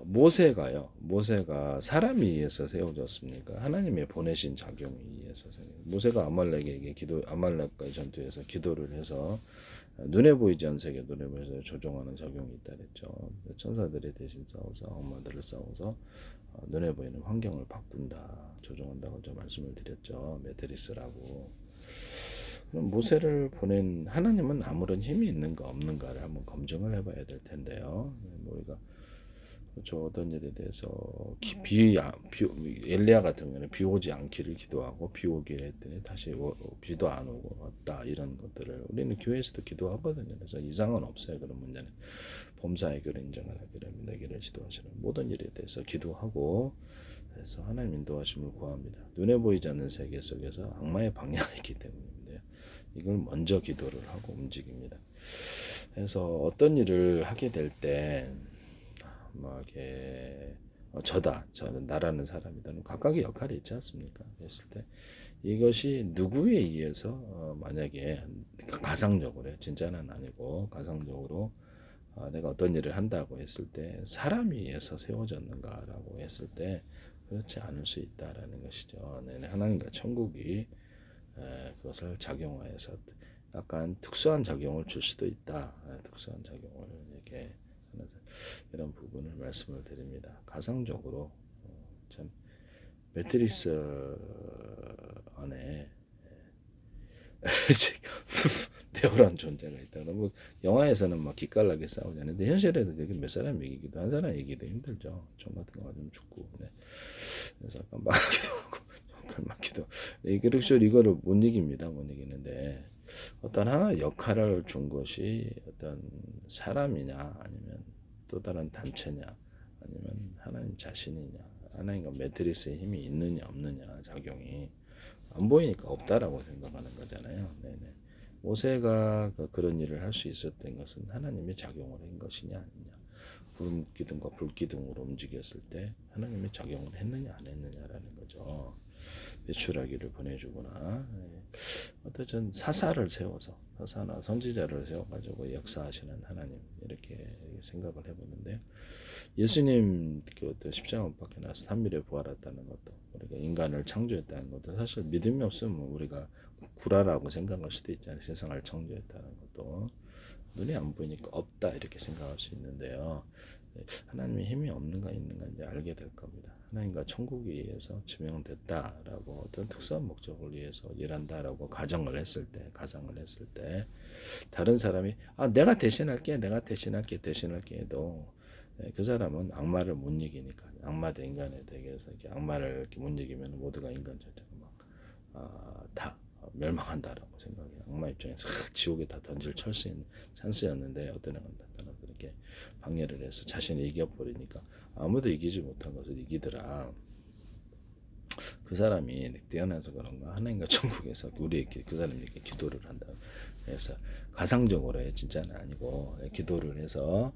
모세가 사람에 의해서 세워졌습니까? 하나님의 보내신 작용에 의해서 모세가 아말렉과의 전투에서 기도를 해서 눈에 보이지 않는 세계 눈에 보여서 조종하는 작용이 있다 그랬죠. 천사들이 대신 싸워서 악마들을 싸워서 눈에 보이는 환경을 바꾼다, 조종한다고 좀 말씀을 드렸죠. 메트리스라고. 그럼 모세를 보낸 하나님은 아무런 힘이 있는가 없는가를 한번 검증을 해봐야 될 텐데요. 우리가 그렇죠. 어떤 일에 대해서 엘리야 같은 경우는 비 오지 않기를 기도하고 비 오기를 했더니 다시 비도 안 오고 왔다, 이런 것들을 우리는 교회에서도 기도하거든요. 그래서 이상은 없어요. 그런 문제는 범사 해결을 인정하라, 내기를 지도하시는 모든 일에 대해서 기도하고, 그래서 하나님 인도하심을 구합니다. 눈에 보이지 않는 세계 속에서 악마의 방해가 있기 때문인데요. 이걸 먼저 기도를 하고 움직입니다. 그래서 어떤 일을 하게 될때 뭐 이렇게 저는 나라는 사람이다는 각각의 역할이 있지 않습니까? 그랬을 때 이것이 누구에 의해서 만약에 가상적으로, 진짜는 아니고 가상적으로 내가 어떤 일을 한다고 했을 때 사람에 의해서 세워졌는가라고 했을 때 그렇지 않을 수 있다라는 것이죠. 하나님과 천국이 그것을 작용하여서 약간 특수한 작용을 줄 수도 있다. 특수한 작용을 이렇게 이런 부분을 말씀을 드립니다. 가상적으로 참 매트리스 안에 네오란 존재가 있다. 뭐 영화에서는 막 기깔나게 싸우잖아요. 근데 현실에도 그게 몇 사람 얘기기도 한 사람 얘기도 힘들죠. 총 같은 거 맞으면 죽고. 네. 그래서 약간 막기도 하고 약간 막기도. 그렇죠. 이거를 못 이깁니다. 못 이기는데 어떤 하나 역할을 준 것이 어떤 사람이냐 아니면 또 다른 단체냐 아니면 하나님 자신이냐, 하나님과 매트리스의 힘이 있느냐 없느냐, 작용이 안 보이니까 없다라고 생각하는 거잖아요. 네네. 모세가 그런 일을 할 수 있었던 것은 하나님의 작용을 한 것이냐 아니냐, 구름 기둥과 불 기둥으로 움직였을 때 하나님의 작용을 했느냐 안 했느냐라는 거죠. 배출하기를 보내주구나. 어떤 사사를 세워서 사사나 선지자를 세워가지고 역사하시는 하나님, 이렇게 생각을 해보는데, 예수님 그 십자가 못 박혀 나서 3일에 부활했다는 것도, 우리가 인간을 창조했다는 것도 사실 믿음이 없으면 우리가 구라라고 생각할 수도 있잖아요. 세상을 창조했다는 것도 눈이 안 보이니까 없다 이렇게 생각할 수 있는데요. 하나님의 힘이 없는가 있는가 이제 알게 될 겁니다. 하나님과 천국에 의해서 지명됐다라고 어떤 특수한 목적을 위해서 일한다라고 가상을 했을 때 다른 사람이 내가 대신할게 대신할게 해도 그 사람은 악마를 못 이기니까, 악마 대 인간에 대해서 이렇게 악마를 이렇게 못 이기면 모두가 인간 자체가 다 멸망한다라고 생각해요. 악마 입장에서 지옥에 다 던질 찬스였는데 어떤 애가 이렇게 방해를 해서 자신이 이겨버리니까 아무도 이기지 못한 것을 이기더라. 그 사람이 뛰어나서 그런가 하나님과 천국에서 우리에게 그 사람에게 기도를 한다. 그래서 가상적으로 진짜는 아니고 기도를 해서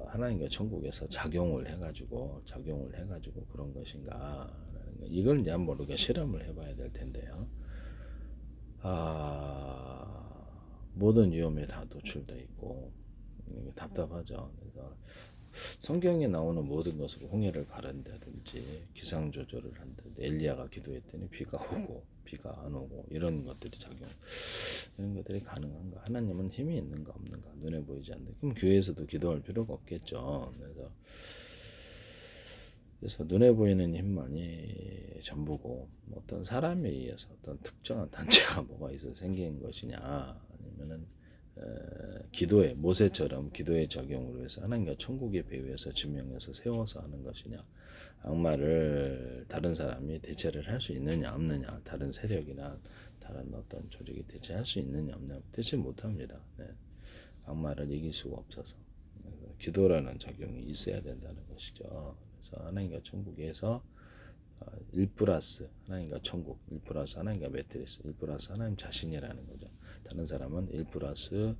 하나님과 천국에서 작용을 해가지고 그런 것인가, 이걸 이제 한번 우리가 실험을 해봐야 될 텐데요. 모든 위험에 다 노출돼 있고 답답하죠. 그래서 성경에 나오는 모든 것으로 홍해를 가른다든지 기상 조절을 한다든지 엘리야가 기도했더니 비가 오고 비가 안 오고 이런 것들이 이런 것들이 가능한가? 하나님은 힘이 있는가 없는가? 눈에 보이지 않는다. 그럼 교회에서도 기도할 필요가 없겠죠. 그래서 눈에 보이는 힘만이 전부고, 어떤 사람에 의해서 어떤 특정한 단체가 뭐가 있어 생긴 것이냐, 아니면은 모세처럼 기도의 작용으로 해서 하나님과 천국의 배후에서 지명해서 세워서 하는 것이냐, 악마를 다른 사람이 대체를 할 수 있느냐 없느냐, 다른 세력이나 다른 어떤 조직이 대체할 수 있느냐 없느냐, 대체 못합니다. 네. 악마를 이길 수가 없어서 기도라는 작용이 있어야 된다는 것이죠. 그래서 하나님과 천국에서 1 플러스 하나님과 천국, 1 플러스 하나님과 매트리스, 1 플러스 하나님 자신이라는 거죠. 다른 사람은 1 플러스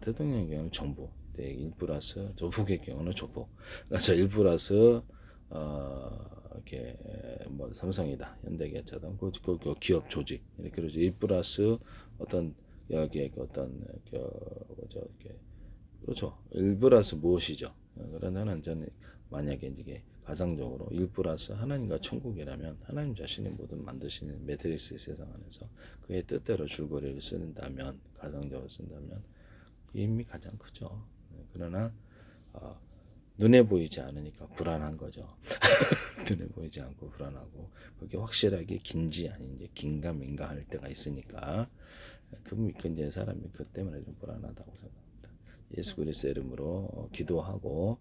대통령의 경우는 정부, 1 플러스 조폭의 경우는 조폭. 그래서 1 플러스 이렇게 뭐 삼성이다, 현대기아차다, 그 기업 조직 이렇게 그래서 1 플러스 어떤 여기에 어떤 이렇게 그렇죠. 1 플러스 무엇이죠? 그러면은 저는 만약에 이제 가상적으로 1 플러스 하나님과 천국이라면 하나님 자신이 모든 만드시는 매트릭스 세상 안에서 그의 뜻대로 줄거리를 쓴다면 가상적으로 쓴다면 힘이 가장 크죠. 그러나 어, 눈에 보이지 않으니까 불안한 거죠. 눈에 보이지 않고 불안하고 그게 확실하게 긴지 아닌지 긴가민가 할 때가 있으니까 그 이제 사람이 그 때문에 좀 불안하다고 생각합니다. 예수 그리스도의 이름으로 기도하고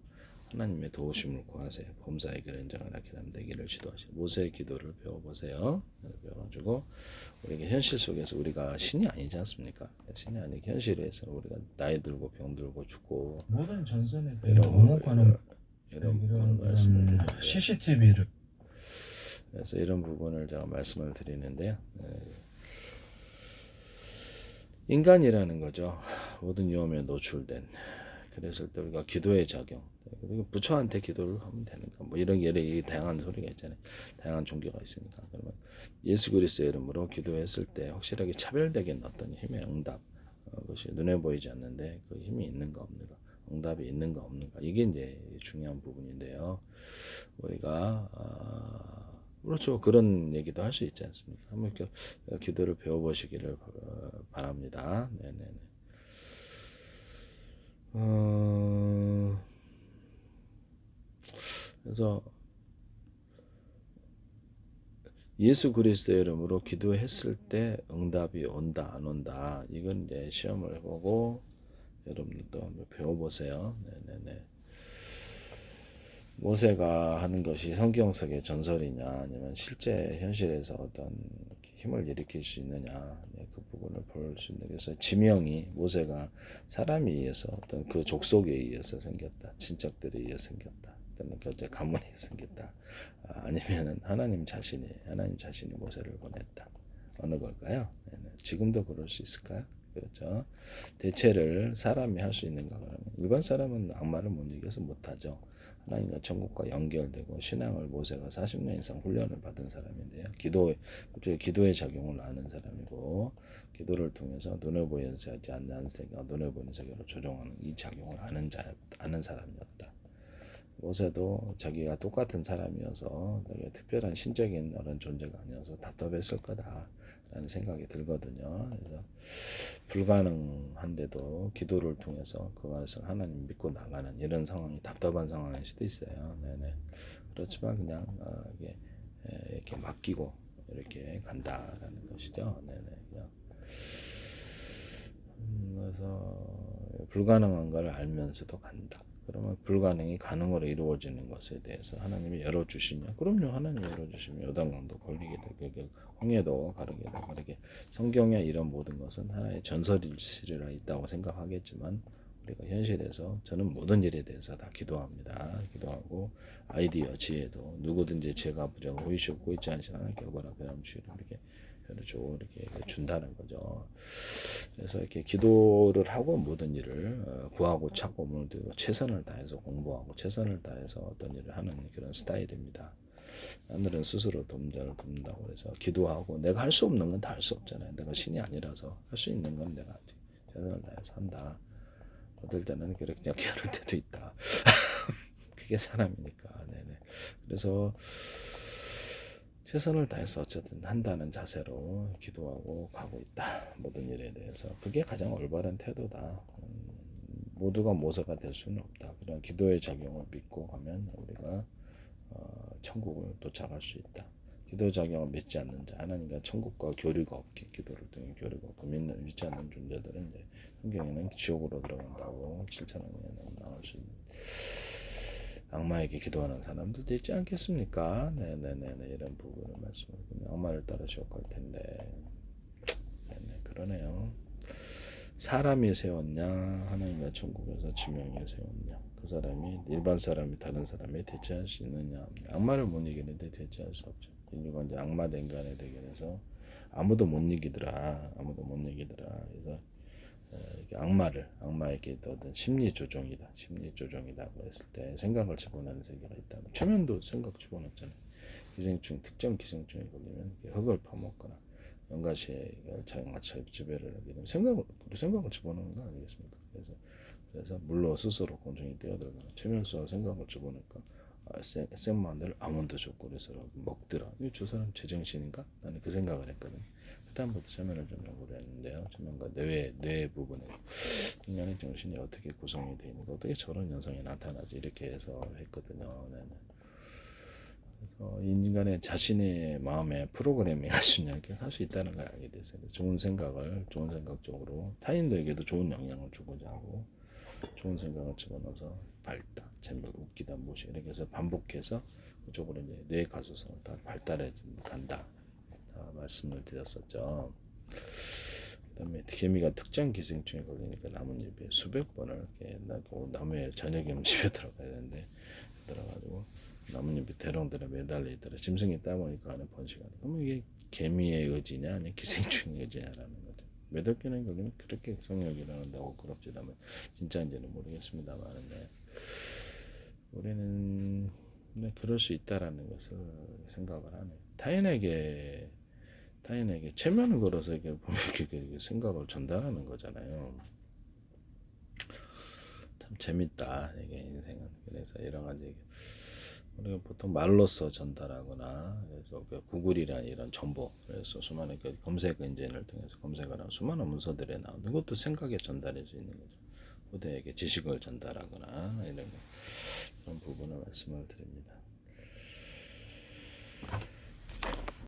하나님의 도우심을 구하세요. 범사에게 인정을 하게 되기를 기도하세요. 모세의 기도를 배워보세요. 배워가지고 우리가 현실 속에서 우리가 신이 아니지 않습니까? 신이 아니고 현실에서 우리가 나이 들고 병 들고 죽고 모든 전선에 이런 이런 말씀을 드리는데 CCTV를 그래서 이런 부분을 제가 말씀을 드리는데요. 인간이라는 거죠. 모든 위험에 노출된. 그랬을 때 우리가 기도의 작용. 그리고 부처한테 기도를 하면 되는가. 뭐 이런 여러 다양한 소리가 있잖아요. 다양한 종교가 있으니까. 그러면 예수 그리스도의 이름으로 기도했을 때 확실하게 차별되긴 어떤 힘의 응답. 그것이 눈에 보이지 않는데 그 힘이 있는가 없는가. 응답이 있는가 없는가. 이게 이제 중요한 부분인데요. 우리가 그렇죠. 그런 얘기도 할 수 있지 않습니까? 한번 기도를 배워보시기를 바랍니다. 네네네. 그래서 예수 그리스도의 이름으로 기도했을 때 응답이 온다 안 온다 이건 이제 시험을 해보고 여러분들도 한번 배워보세요. 네네네. 모세가 하는 것이 성경 속의 전설이냐 아니면 실제 현실에서 어떤 힘을 일으킬 수 있느냐 그 부분을 볼 수 있는 그래서 지명이 모세가 사람에 의해서 어떤 그 족속에 의해서 생겼다 친척들에 의해서 생겼다 또는 그 가문에 생겼다 아니면은 하나님 자신이 모세를 보냈다 어느 걸까요? 지금도 그럴 수 있을까요? 그렇죠. 대체를 사람이 할 수 있는가 그러면 일반 사람은 악마를 못 이겨서 못하죠. 하나님과 천국과 연결되고 신앙을 모세가 40년 이상 훈련을 받은 사람인데요. 기도의 작용을 아는 사람이고 기도를 통해서 눈에 보이지 않는 세계와 눈에 보이는 세계로 조종하는 이 작용을 아는 사람이었다. 모세도 자기가 똑같은 사람이어서 되게 특별한 신적인 그런 존재가 아니어서 답답했을 거다라는 생각이 들거든요. 그래서 불가능한데도 기도를 통해서 그것을 하나님 믿고 나가는 이런 상황이 답답한 상황일 수도 있어요. 네네. 그렇지만 그냥 이렇게 맡기고 이렇게 간다라는 것이죠. 네네. 그냥 그래서 불가능한 걸 알면서도 간다. 그러면 불가능이 가능으로 이루어지는 것에 대해서 하나님이 열어주시냐? 그럼요. 하나님이 열어주시면 요단강도 걸리게 되고 홍해도 가르게 되고 이렇게 성경에 이런 모든 것은 하나의 전설일 수 있다고 생각하겠지만 우리가 현실에서 저는 모든 일에 대해서 다 기도합니다. 기도하고 아이디어, 지혜도 누구든지 제가 부자고 호의시 없고 있지 않으신 하나님께 어거나 그럼 주의를 이렇게 이렇게 준다는 거죠. 그래서 이렇게 기도를 하고 모든 일을 구하고 찾고 모든 최선을 다해서 공부하고 최선을 다해서 어떤 일을 하는 그런 스타일입니다. 남들은 스스로 돕자를 돕는다고 그래서 기도하고 내가 할 수 없는 건 다 할 수 없잖아요. 내가 신이 아니라서 할 수 있는 건 내가 최선을 다해서 한다. 어떨 때는 그렇게 그냥 게으를 때도 있다. 그게 사람이니까. 네네. 그래서 최선을 다해서 어쨌든 한다는 자세로 기도하고 가고 있다. 모든 일에 대해서. 그게 가장 올바른 태도다. 모두가 모세가 될 수는 없다. 그런 기도의 작용을 믿고 가면 우리가 천국을 도착할 수 있다. 기도 작용을 믿지 않는 자, 하나님과 천국과 교류가 없게 기도를 통해 교류가 없고 믿지 않는 존재들은 이제 성경에는 지옥으로 들어간다고 7천원에 나올 수 있는 악마에게 기도하는 사람들도 있지 않겠습니까? 네네네 이런 부분을 말씀을 악마를 따라 지옥 갈 텐데 네네 그러네요. 사람이 세웠냐 하나님과 천국에서 지명이 세웠냐 그 사람이 일반 사람이 다른 사람이 대체할 수 있느냐 악마를 못 이기는데 대체할 수 없죠. 인류가 이제 악마 인간에 대결해서 아무도 못 이기더라. 그래서 악마에게 어떤 심리 조종이다고 했을 때 생각을 집어넣는 세계가 있다. 최면도 생각 집어넣잖아요. 특정 기생충에 걸리면 흙을 파먹거나 연가시에 장마철 지배를 하게 되면 생각을 집어넣는 거 아니겠습니까? 그래서 그래서 물로 스스로 공중에 뛰어들어가는 최면수가 생각을 줘보니까 생마늘 아몬드 초콜릿을 먹더라. 저 사람 제정신인가? 나는 그 생각을 했거든. 그다음부터 최면을 좀 연구를 했는데요. 최면과 뇌 부분에 인간의 정신이 어떻게 구성이 되어 있는가, 어떻게 저런 현상이 나타나지, 이렇게 해서 했거든요. 네네. 그래서 인간의 자신의 마음의 프로그래밍 할 수 있는 할 수 있다는 걸 알게 됐어요. 좋은 생각 쪽으로 타인들에게도 좋은 영향을 주고자 하고, 좋은 생각을 집어넣어서 밝다, 재미있다, 웃기다, 무시, 이렇게 해서 반복해서 그쪽으로 이제 뇌 가소성을 다 발달해 간다, 말씀을 드렸었죠. 그다음에 개미가 특정 기생충에 걸리니까 나뭇잎에 수백 번을 이렇게 나무에 저녁에 집에 들어가야 되는데 들어가지고 나뭇잎이 대롱대롱 매달려 있더라. 짐승이 따보니까 하는 번식하다. 그러면 이게 개미의 의지냐 아니면 기생충의 의지냐라는 거죠. 몇 억 개나 걸리면 그렇게 성욕이 일어난다고 그럽지다만 진짜인지는 모르겠습니다만, 네. 우리는 그럴 수 있다라는 것을 생각을 하네. 타인에게 체면을 걸어서 이렇게 생각을 전달하는 거잖아요. 참 재밌다, 이게 인생은. 그래서 여러 가지 우리가 보통 말로써 전달하거나, 그래서 구글이라는 이런 정보, 그래서 수많은 검색 엔진을 통해서 검색을 하는 수많은 문서들에 나오는 것도 생각에 전달할 수 있는 거죠. 후대에게 지식을 전달하거나 이런 부분을 말씀을 드립니다.